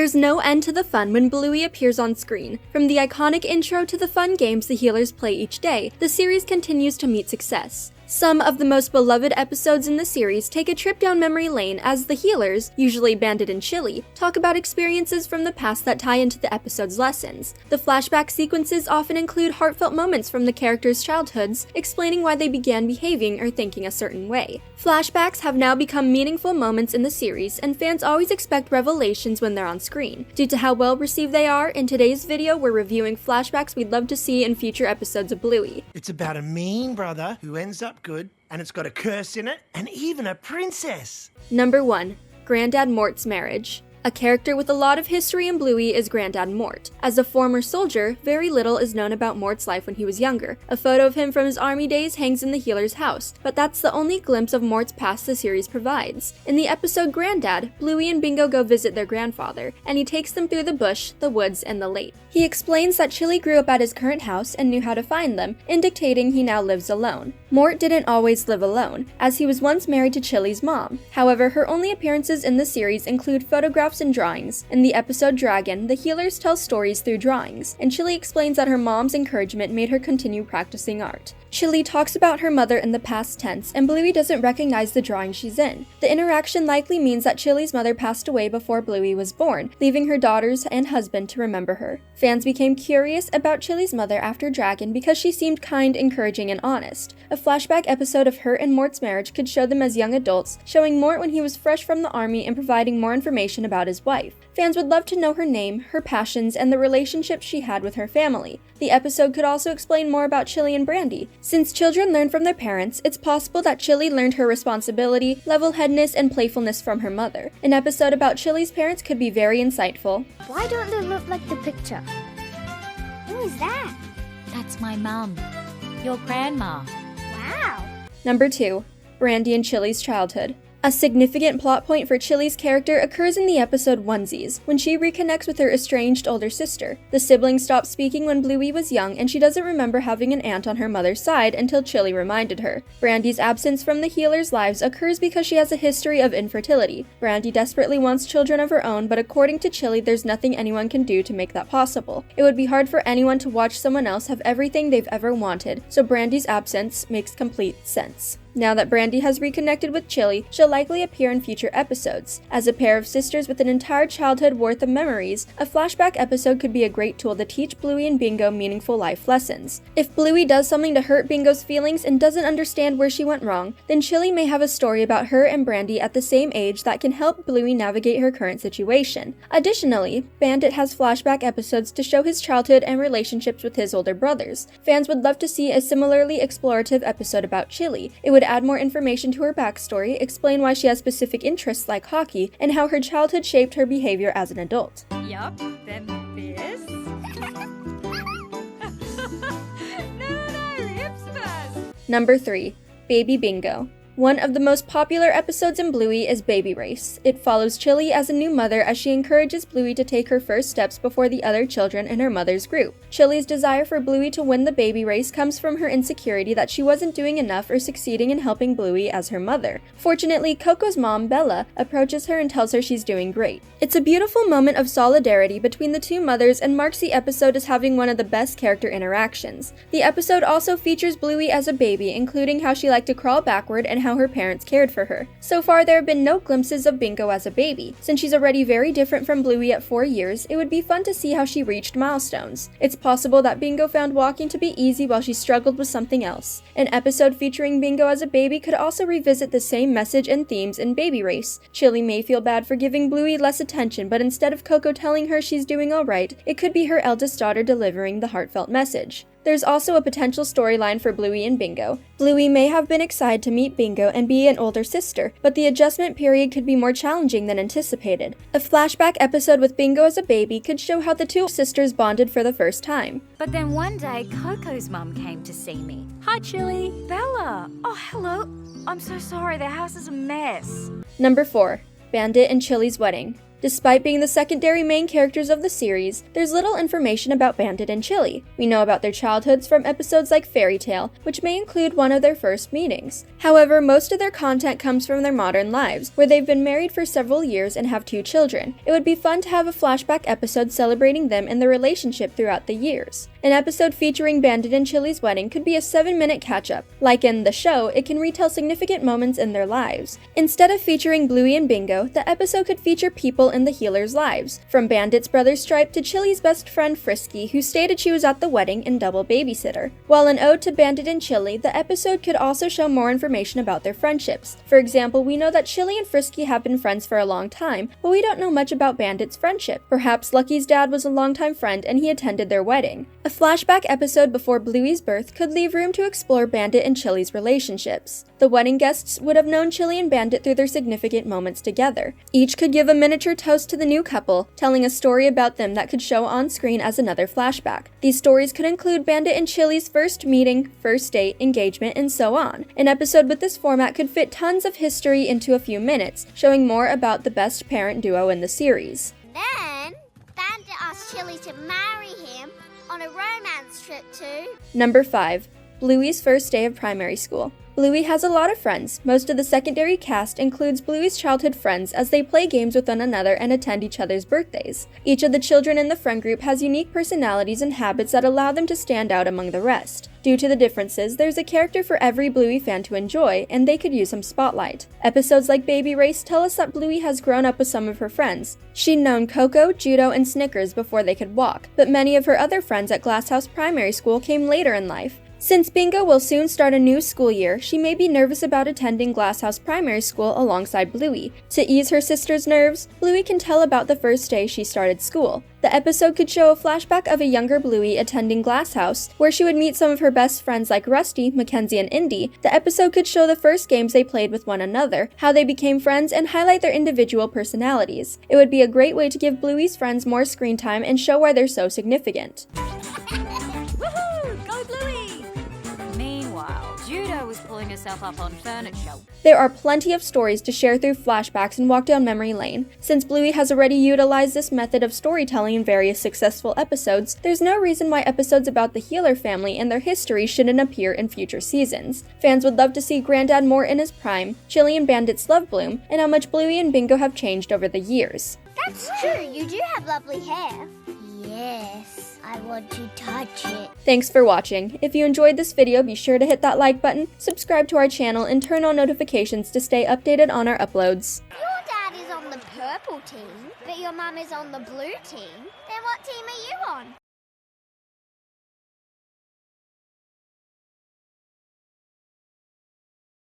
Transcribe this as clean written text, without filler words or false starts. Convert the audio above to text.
There's no end to the fun when Bluey appears on screen. From the iconic intro to the fun games the healers play each day, the series continues to meet success. Some of the most beloved episodes in the series take a trip down memory lane as the healers, usually Bandit and Chilli, talk about experiences from the past that tie into the episode's lessons. The flashback sequences often include heartfelt moments from the characters' childhoods, explaining why they began behaving or thinking a certain way. Flashbacks have now become meaningful moments in the series, and fans always expect revelations when they're on screen. Due to how well received they are, in today's video we're reviewing flashbacks we'd love to see in future episodes of Bluey. It's about a mean brother who ends up good, and it's got a curse in it, and even a princess. Number 1. Grandad Mort's marriage. A character with a lot of history in Bluey is Grandad Mort. As a former soldier, very little is known about Mort's life when he was younger. A photo of him from his army days hangs in the healer's house, but that's the only glimpse of Mort's past the series provides. In the episode Grandad, Bluey and Bingo go visit their grandfather, and he takes them through the bush, the woods, and the lake. He explains that Chilli grew up at his current house and knew how to find them, indicating he now lives alone. Mort didn't always live alone, as he was once married to Chilli's mom. However, her only appearances in the series include photographs and drawings. In the episode Dragon, the healers tell stories through drawings, and Chilli explains that her mom's encouragement made her continue practicing art. Chilli talks about her mother in the past tense, and Bluey doesn't recognize the drawing she's in. The interaction likely means that Chilli's mother passed away before Bluey was born, leaving her daughters and husband to remember her. Fans became curious about Chilli's mother after Dragon because she seemed kind, encouraging, and honest. A flashback episode of her and Mort's marriage could show them as young adults, showing Mort when he was fresh from the army and providing more information about his wife. Fans would love to know her name, her passions, and the relationship she had with her family. The episode could also explain more about Chilli and Brandy. Since children learn from their parents, it's possible that Chilli learned her responsibility, level-headedness, and playfulness from her mother. An episode about Chilli's parents could be very insightful. Why don't they look like the picture? Who is that? That's my mum. Your grandma. Wow. Number 2. Brandy and Chilli's childhood. A significant plot point for Chilli's character occurs in the episode Onesies, when she reconnects with her estranged older sister. The siblings stopped speaking when Bluey was young, and she doesn't remember having an aunt on her mother's side until Chilli reminded her. Brandy's absence from the healers' lives occurs because she has a history of infertility. Brandy desperately wants children of her own, but according to Chilli, there's nothing anyone can do to make that possible. It would be hard for anyone to watch someone else have everything they've ever wanted, so Brandy's absence makes complete sense. Now that Brandy has reconnected with Chilli, she'll likely appear in future episodes. As a pair of sisters with an entire childhood worth of memories, a flashback episode could be a great tool to teach Bluey and Bingo meaningful life lessons. If Bluey does something to hurt Bingo's feelings and doesn't understand where she went wrong, then Chilli may have a story about her and Brandy at the same age that can help Bluey navigate her current situation. Additionally, Bandit has flashback episodes to show his childhood and relationships with his older brothers. Fans would love to see a similarly explorative episode about Chilli. It would add more information to her backstory, explain why she has specific interests like hockey, and how her childhood shaped her behavior as an adult. Yup, then this. No, hips first. Number 3. Baby Bingo. One of the most popular episodes in Bluey is Baby Race. It follows Chilli as a new mother as she encourages Bluey to take her first steps before the other children in her mother's group. Chilli's desire for Bluey to win the baby race comes from her insecurity that she wasn't doing enough or succeeding in helping Bluey as her mother. Fortunately, Coco's mom, Bella, approaches her and tells her she's doing great. It's a beautiful moment of solidarity between the two mothers and marks the episode as having one of the best character interactions. The episode also features Bluey as a baby, including how she liked to crawl backward and how her parents cared for her. So far, there have been no glimpses of Bingo as a baby. Since she's already very different from Bluey at 4 years, it would be fun to see how she reached milestones. It's possible that Bingo found walking to be easy while she struggled with something else. An episode featuring Bingo as a baby could also revisit the same message and themes in Baby Race. Chilli may feel bad for giving Bluey less attention, but instead of Coco telling her she's doing alright, it could be her eldest daughter delivering the heartfelt message. There's also a potential storyline for Bluey and Bingo. Bluey may have been excited to meet Bingo and be an older sister, but the adjustment period could be more challenging than anticipated. A flashback episode with Bingo as a baby could show how the two sisters bonded for the first time. But then one day, Coco's mum came to see me. Hi, Chilli. Bella. Oh, hello. I'm so sorry, the house is a mess. Number 4. Bandit and Chilli's wedding. Despite being the secondary main characters of the series, there's little information about Bandit and Chilli. We know about their childhoods from episodes like Fairy Tale, which may include one of their first meetings. However, most of their content comes from their modern lives, where they've been married for several years and have 2 children. It would be fun to have a flashback episode celebrating them and their relationship throughout the years. An episode featuring Bandit and Chilli's wedding could be a 7-minute catch-up. Like in The Show, it can retell significant moments in their lives. Instead of featuring Bluey and Bingo, the episode could feature people in the healers' lives, from Bandit's brother Stripe to Chilli's best friend Frisky, who stated she was at the wedding and double babysitter. While an ode to Bandit and Chilli, the episode could also show more information about their friendships. For example, we know that Chilli and Frisky have been friends for a long time, but we don't know much about Bandit's friendship. Perhaps Lucky's dad was a longtime friend and he attended their wedding. A flashback episode before Bluey's birth could leave room to explore Bandit and Chilli's relationships. The wedding guests would have known Chilli and Bandit through their significant moments together. Each could give a miniature toast to the new couple, telling a story about them that could show on screen as another flashback. These stories could include Bandit and Chilli's first meeting, first date, engagement, and so on. An episode with this format could fit tons of history into a few minutes, showing more about the best parent duo in the series. Then, Bandit asked Chilli to marry him on a romance trip to... Number 5. Bluey's first day of primary school. Bluey has a lot of friends. Most of the secondary cast includes Bluey's childhood friends as they play games with one another and attend each other's birthdays. Each of the children in the friend group has unique personalities and habits that allow them to stand out among the rest. Due to the differences, there's a character for every Bluey fan to enjoy, and they could use some spotlight. Episodes like Baby Race tell us that Bluey has grown up with some of her friends. She'd known Coco, Judo, and Snickers before they could walk, but many of her other friends at Glasshouse Primary School came later in life. Since Bingo will soon start a new school year, she may be nervous about attending Glasshouse Primary School alongside Bluey. To ease her sister's nerves, Bluey can tell about the first day she started school. The episode could show a flashback of a younger Bluey attending Glasshouse, where she would meet some of her best friends like Rusty, Mackenzie, and Indy. The episode could show the first games they played with one another, how they became friends, and highlight their individual personalities. It would be a great way to give Bluey's friends more screen time and show why they're so significant. Woohoo! Go Bluey! Meanwhile, Judo was pulling herself up on furniture. There are plenty of stories to share through flashbacks and walk down memory lane. Since Bluey has already utilized this method of storytelling in various successful episodes, there's no reason why episodes about the Healer family and their history shouldn't appear in future seasons. Fans would love to see Granddad Mort in his prime, Chilli and Bandit's love bloom, and how much Bluey and Bingo have changed over the years. That's true, you do have lovely hair. Yes, I want to touch it. Thanks for watching. If you enjoyed this video, be sure to hit that like button, subscribe to our channel, and turn on notifications to stay updated on our uploads. Your dad is on the purple team, but your mum is on the blue team. Then what team are you on?